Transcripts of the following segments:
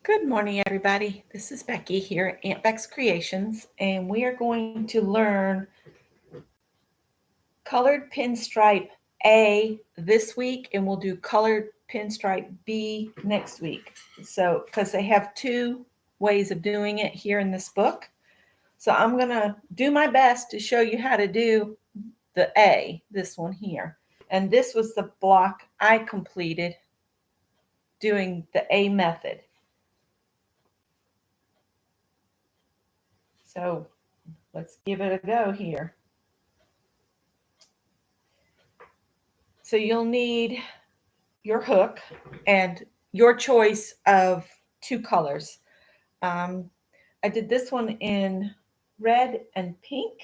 Good morning, everybody. This is Becky here at Aunt Beck's Creations, and we are going to learn Colored Pinstripe A this week, and we'll do Colored Pinstripe B next week. So, because they have two ways of doing it here in this book. So I'm going to do my best to show you how to do the A, this one here. And this was the block I completed doing the A method. So let's give it a go here. So you'll need your hook and your choice of two colors. I did this one in red and pink.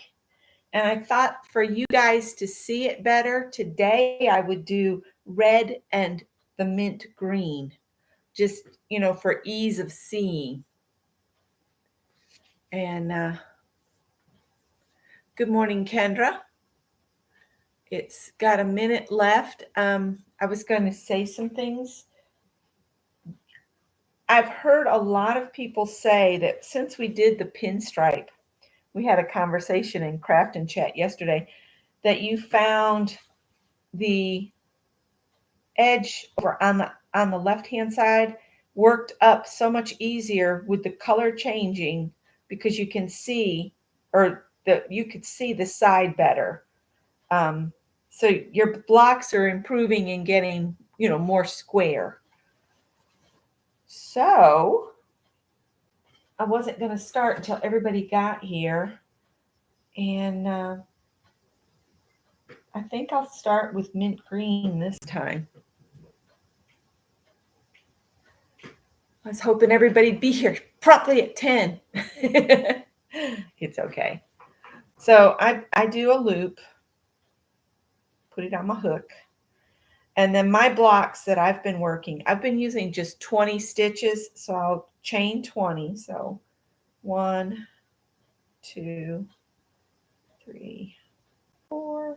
And I thought for you guys to see it better today, I would do red and the mint green, just, for ease of seeing. And good morning, Kendra. It's got a minute left. I was going to say some things. I've heard a lot of people say that since we did the pinstripe, we had a conversation in Craft and Chat yesterday, that you found the edge over on the left-hand side worked up so much easier with the color changing, because you can see, you could see the side better. So your blocks are improving and getting, more square. So I wasn't going to start until everybody got here. And I think I'll start with mint green this time. I was hoping everybody'd be here promptly at 10. It's okay. So I do a loop, put it on my hook. And then my blocks that I've been working, I've been using just 20 stitches. So I'll chain 20. So 1, 2, 3, 4,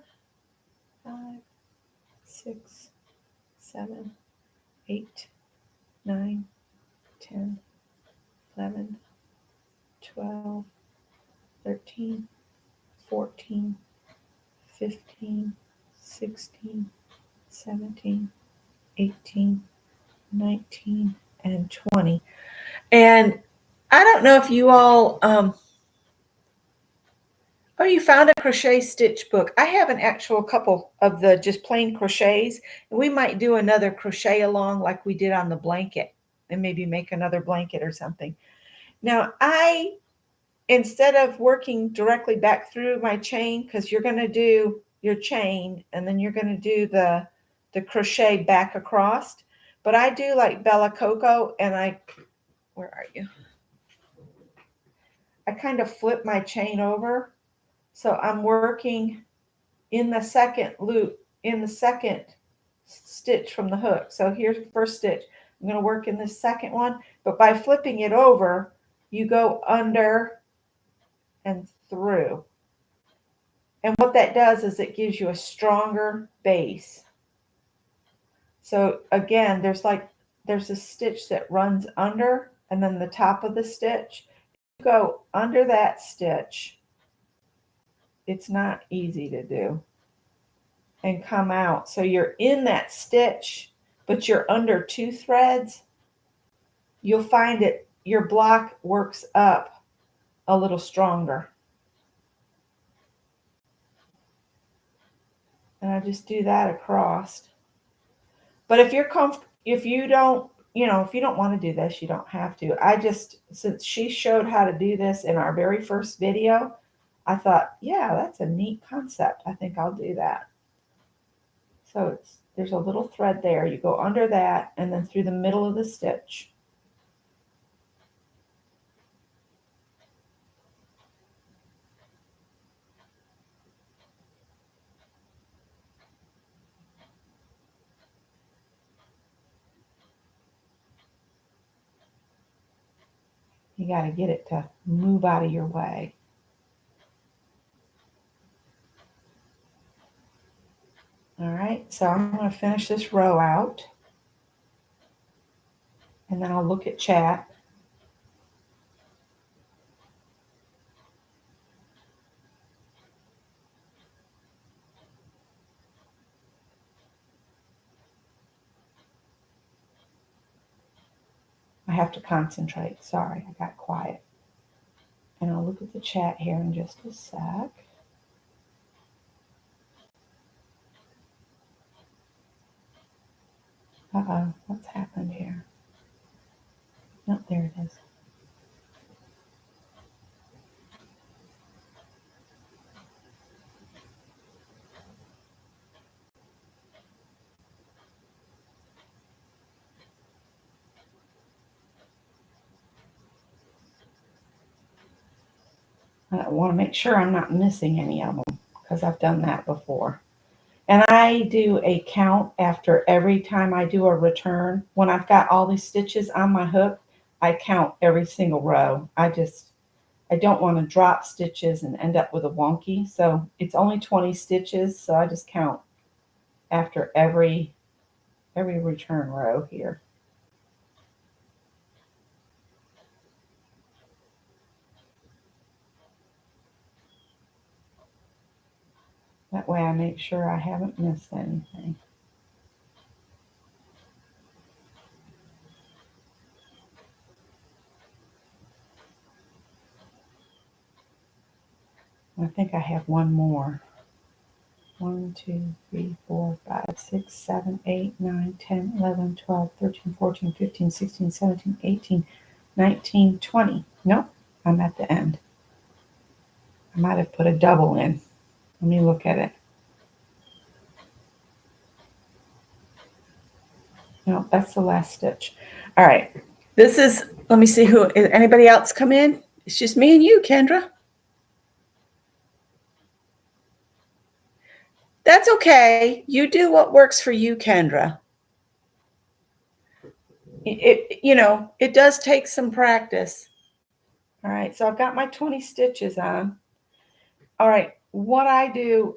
5, 6, 7, 8, 9, 10, 11, 12, 13, 14, 15, 16, 17, 18, 19, and 20. And I don't know if you all, you found a crochet stitch book. I have an actual couple of the just plain crochets, and we might do another crochet along like we did on the blanket, and maybe make another blanket or something. Now, instead of working directly back through my chain, because you're going to do your chain and then you're going to do the crochet back across, but I do like Bella Coco, and where are you? I kind of flip my chain over. So I'm working in the second loop, in the second stitch from the hook. So here's the first stitch. I'm going to work in the second one, but by flipping it over, you go under and through. And what that does is it gives you a stronger base. So again, there's a stitch that runs under, and then the top of the stitch. You go under that stitch. It's not easy to do. And come out. So you're in that stitch, but you're under 2 threads. You'll find your block works up a little stronger. And I just do that across. But if you don't want to do this, you don't have to. Since she showed how to do this in our very first video, I thought, yeah, that's a neat concept. I think I'll do that. So there's a little thread there. You go under that and then through the middle of the stitch. You got to get it to move out of your way. All right, so I'm going to finish this row out. And then I'll look at chat. have to concentrate. Sorry, I got quiet. And I'll look at the chat here in just a sec. Uh-oh, what's happened here? No, there it is. I want to make sure I'm not missing any of them because I've done that before. And I do a count after every time I do a return. When I've got all these stitches on my hook, I count every single row. I don't want to drop stitches and end up with a wonky. So it's only 20 stitches. So I just count after every return row here. That way I make sure I haven't missed anything. I think I have one more. 1, 2, 3, 4, 5, 6, 7, 8, 9, 10, 11, 12, 13, 14, 15, 16, 17, 18, 19, 20. Nope, I'm at the end. I might have put a double in. Let me look at it. No, that's the last stitch. All right. This is, let me see who, anybody else come in? It's just me and you, Kendra. That's okay. You do what works for you, Kendra. It does take some practice. All right, so I've got my 20 stitches on. All right, what I do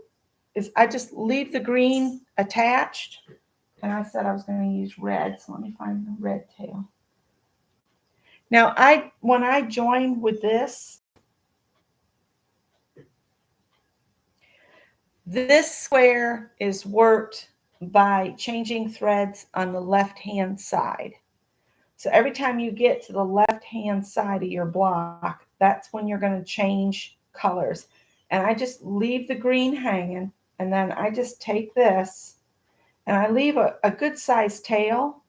is I just leave the green attached. And I said I was going to use red, so let me find the red tail. Now, when I join with this square is worked by changing threads on the left-hand side. So every time you get to the left-hand side of your block, that's when you're going to change colors. And I just leave the green hanging, and then I just take this, and I leave a good sized tail,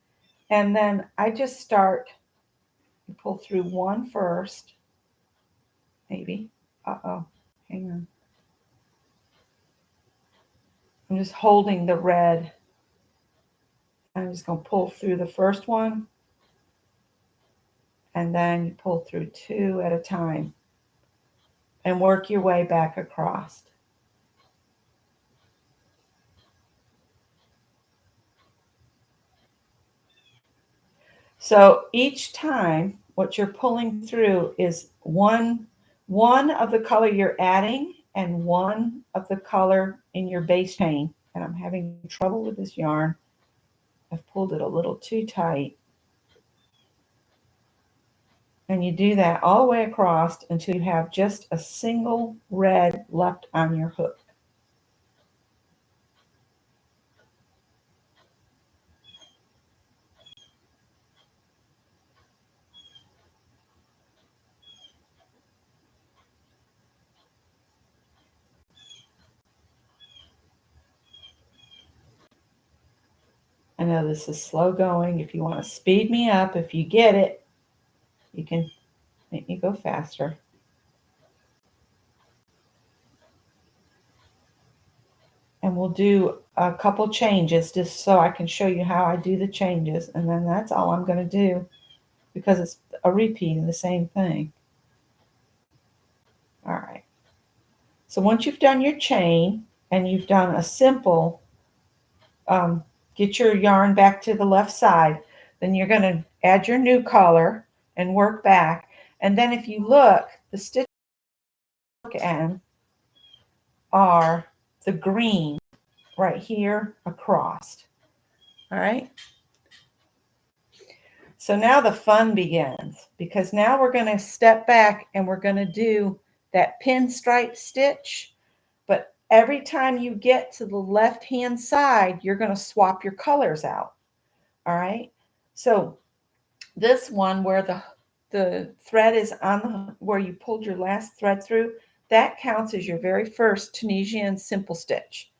and then I just start, pull through one first, maybe. Uh-oh, hang on. I'm just holding the red. I'm just going to pull through the first one, and then you pull through two at a time and work your way back across. So each time what you're pulling through is one of the color you're adding and one of the color in your base chain. And I'm having trouble with this yarn. I've pulled it a little too tight. And you do that all the way across until you have just a single red left on your hook. I know this is slow going. If you want to speed me up, if you get it, you can make me go faster. And we'll do a couple changes just so I can show you how I do the changes. And then that's all I'm going to do because it's a repeat of the same thing. All right. So once you've done your chain and you've done a simple, get your yarn back to the left side, then you're going to add your new color and work back. And then if you look, the stitches end are the green right here across. All right. So now the fun begins because now we're going to step back and we're going to do that pinstripe stitch. But every time you get to the left-hand side, you're going to swap your colors out. All right. So This one where the thread is on where you pulled your last thread through, that counts as your very first Tunisian simple stitch.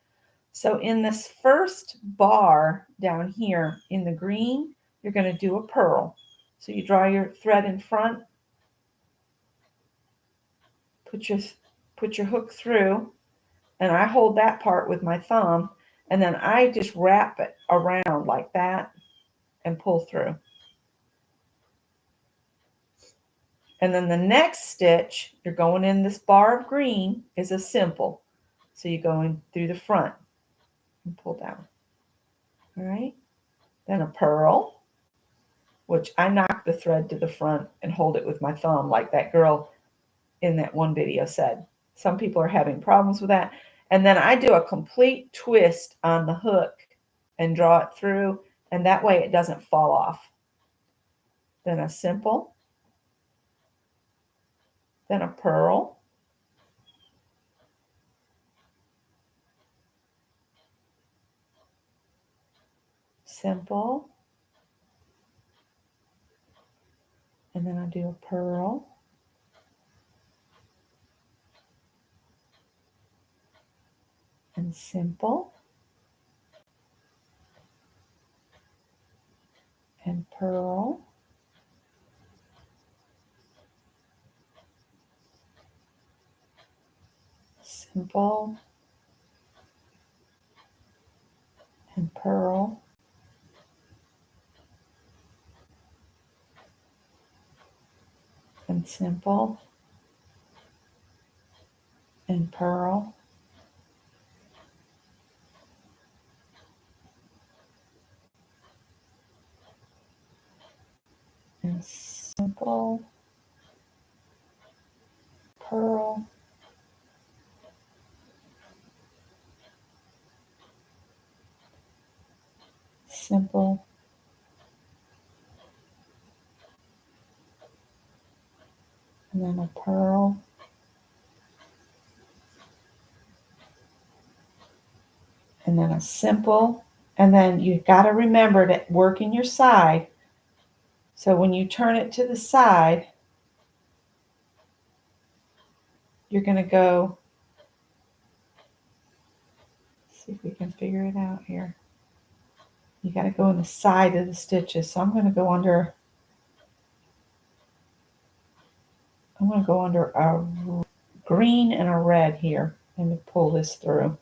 So in this first bar down here in the green, you're going to do a purl. So you draw your thread in front, put your hook through, and I hold that part with my thumb, and then I just wrap it around like that and pull through. And then the next stitch, you're going in this bar of green, is a simple. So you go in through the front and pull down. All right. Then a purl, which I knock the thread to the front and hold it with my thumb like that girl in that one video said. Some people are having problems with that. And then I do a complete twist on the hook and draw it through, and that way it doesn't fall off. Then a simple, then a purl, simple, and then I do a purl, and simple, and purl, simple, and purl, and simple, and purl, and simple, purl, simple, and then a purl, and then a simple, and then you've got to remember to work in your side. So when you turn it to the side, you're going to go, see if we can figure it out here. You got to go in the side of the stitches. So I'm going to go under a green and a red here and pull this through.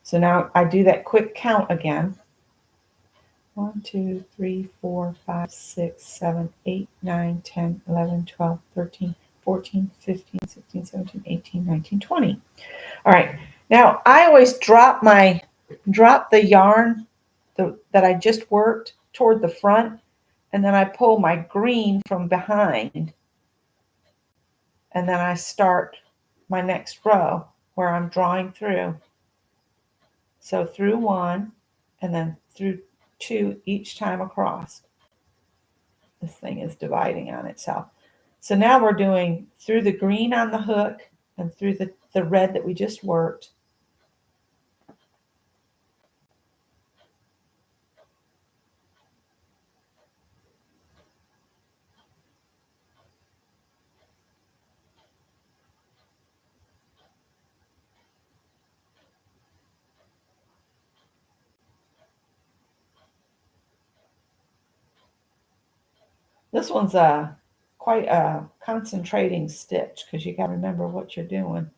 So now I do that quick count again. 1, 2, 3, 4, 5, 6, 7, 8, 9, 10, 11, 12, 13, 14, 15, 16, 17, 18, 19, 20. All right. Now I always drop the yarn that I just worked toward the front, and then I pull my green from behind, and then I start my next row where I'm drawing through. So through one, and then through two each time across. This thing is dividing on itself. So now we're doing through the green on the hook and through the red that we just worked. This one's quite a concentrating stitch because you got to remember what you're doing.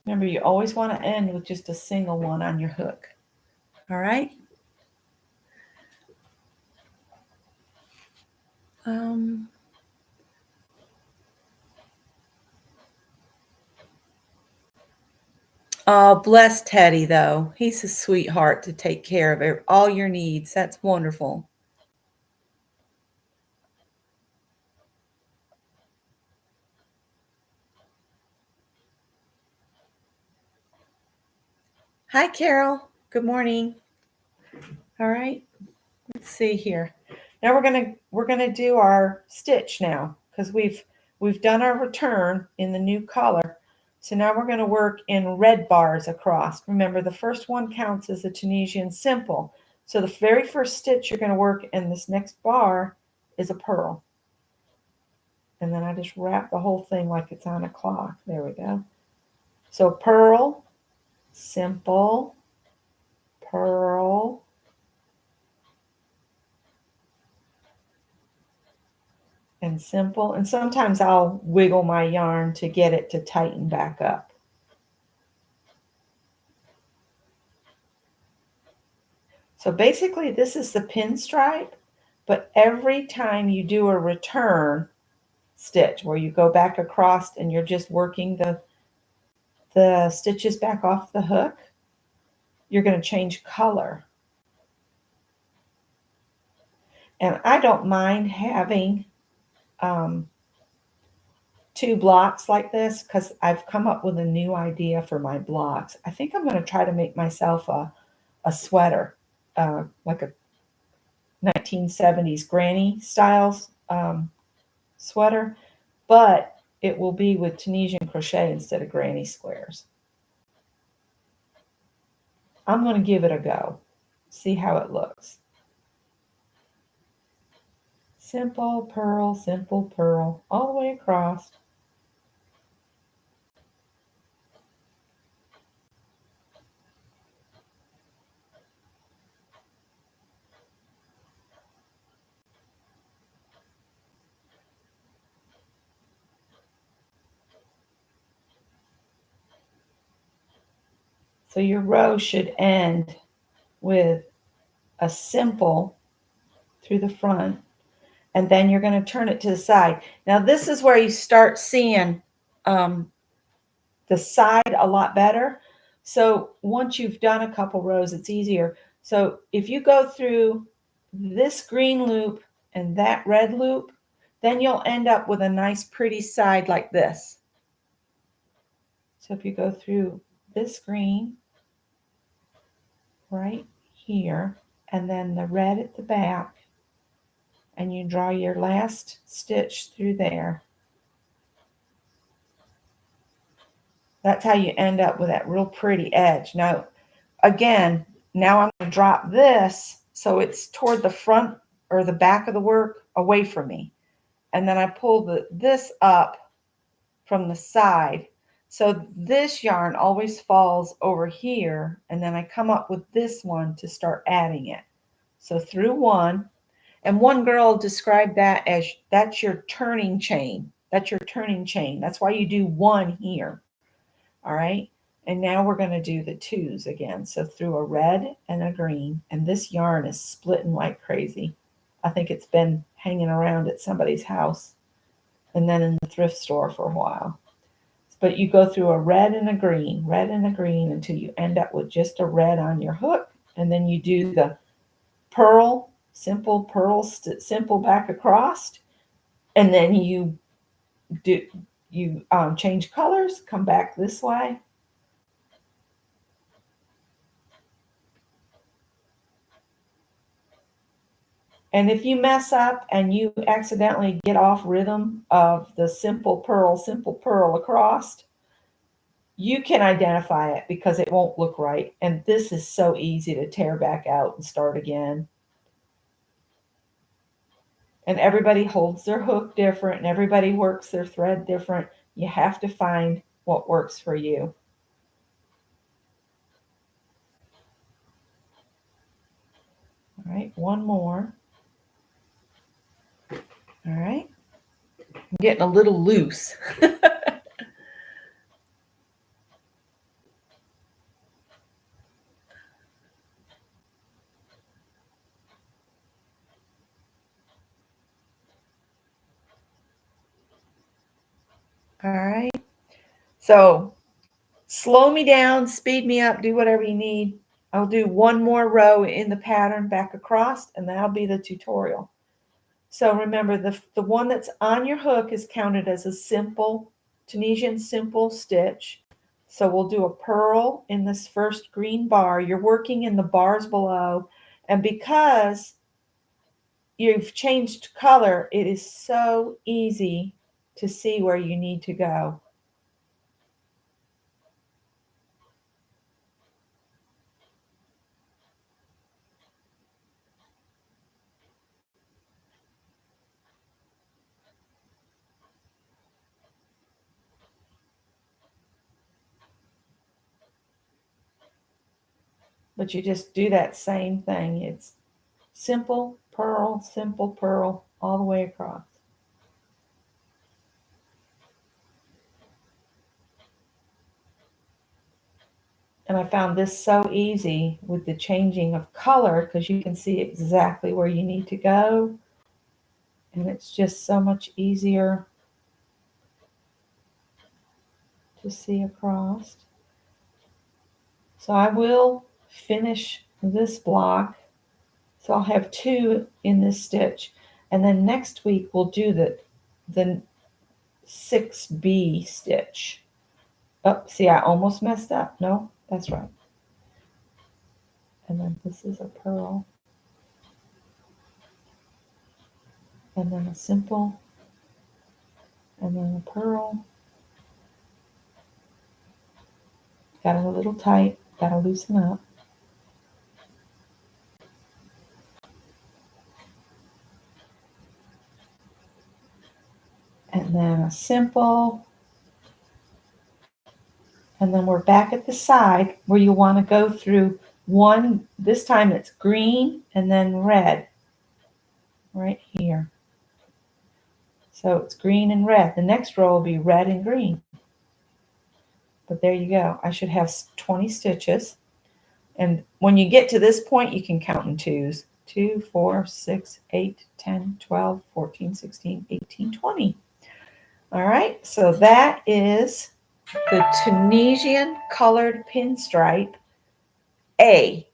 Remember, you always want to end with just a single one on your hook. All right. Oh, bless Teddy, though. He's a sweetheart to take care of all your needs. That's wonderful. Hi, Carol. Good morning. All right. Let's see here. Now we're gonna do our stitch now because we've done our return in the new color. So now we're going to work in red bars across. Remember, the first one counts as a Tunisian simple. So the very first stitch you're going to work in this next bar is a purl. And then I just wrap the whole thing like it's on a clock. There we go. So purl, simple, purl, and simple. And sometimes I'll wiggle my yarn to get it to tighten back up. So basically this is the pinstripe, but every time you do a return stitch where you go back across and you're just working the stitches back off the hook, you're going to change color. And I don't mind having two blocks like this because I've come up with a new idea for my blocks. I think I'm going to try to make myself a sweater, like a 1970s granny styles sweater, but it will be with Tunisian crochet instead of granny squares. I'm going to give it a go, see how it looks. Simple purl, all the way across. So your row should end with a simple through the front, and then you're going to turn it to the side. Now this is where you start seeing the side a lot better. So once you've done a couple rows, it's easier. So if you go through this green loop and that red loop, then you'll end up with a nice pretty side like this. So if you go through this green right here, and then the red at the back, and you draw your last stitch through there, that's how you end up with that real pretty edge. Now, again, now I'm going to drop this so it's toward the front or the back of the work away from me. And then I pull this up from the side. So this yarn always falls over here, and then I come up with this one to start adding it. So through one, and one girl described that as that's your turning chain. That's your turning chain. That's why you do one here. All right. And now we're going to do the twos again. So through a red and a green, and this yarn is splitting like crazy. I think it's been hanging around at somebody's house and then in the thrift store for a while. But you go through a red and a green until you end up with just a red on your hook. And then you do the purl, simple simple back across. And then you change colors, come back this way. And if you mess up and you accidentally get off rhythm of the simple purl across, you can identify it because it won't look right. And this is so easy to tear back out and start again. And everybody holds their hook different and everybody works their thread different. You have to find what works for you. All right, one more. All right. I'm getting a little loose. All right. So slow me down, speed me up, do whatever you need. I'll do one more row in the pattern back across, and that'll be the tutorial. So remember, the one that's on your hook is counted as a simple Tunisian simple stitch. So we'll do a purl in this first green bar. You're working in the bars below. And because you've changed color, it is so easy to see where you need to go. But you just do that same thing. It's simple purl all the way across. And I found this so easy with the changing of color because you can see exactly where you need to go. And it's just so much easier to see across. So I will finish this block. So I'll have 2 in this stitch. And then next week we'll do the 6B stitch. Oh, see, I almost messed up. No, that's right. And then this is a purl. And then a simple. And then a purl. Got it a little tight. Got to loosen up. And then a simple. And then we're back at the side where you want to go through one. This time it's green and then red right here. So it's green and red. The next row will be red and green. But there you go. I should have 20 stitches. And when you get to this point, you can count in twos. 2, 4, 6, 8, 10, 12, 14, 16, 18, 20. All right, so that is the Tunisian Colored Pinstripe A,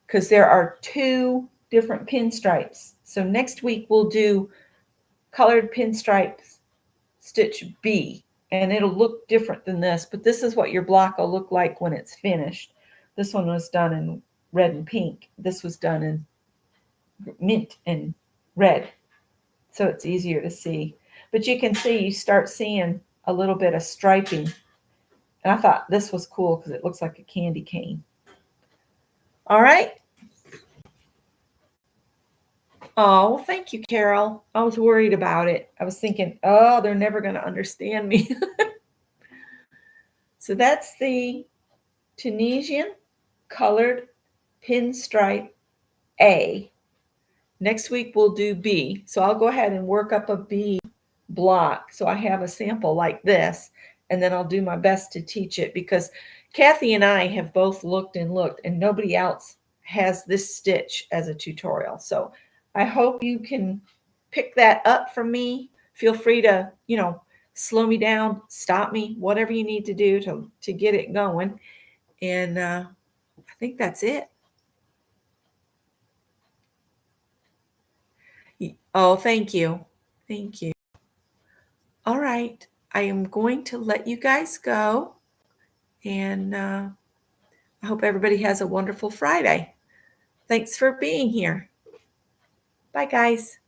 because there are 2 different pinstripes. So next week we'll do Colored Pinstripes Stitch B, and it'll look different than this, but this is what your block will look like when it's finished. This one was done in red and pink. This was done in mint and red, so it's easier to see. But you can see, you start seeing a little bit of striping. And I thought this was cool because it looks like a candy cane. All right. Oh, well, thank you, Carol. I was worried about it. I was thinking, oh, they're never going to understand me. So that's the Tunisian Colored Pinstripe A. Next week we'll do B. So I'll go ahead and work up a B block. So I have a sample like this, and then I'll do my best to teach it because Kathy and I have both looked and nobody else has this stitch as a tutorial. So I hope you can pick that up from me. Feel free to, slow me down, stop me, whatever you need to do to get it going. And I think that's it. Oh, thank you. Thank you. All right. I am going to let you guys go. And I hope everybody has a wonderful Friday. Thanks for being here. Bye, guys.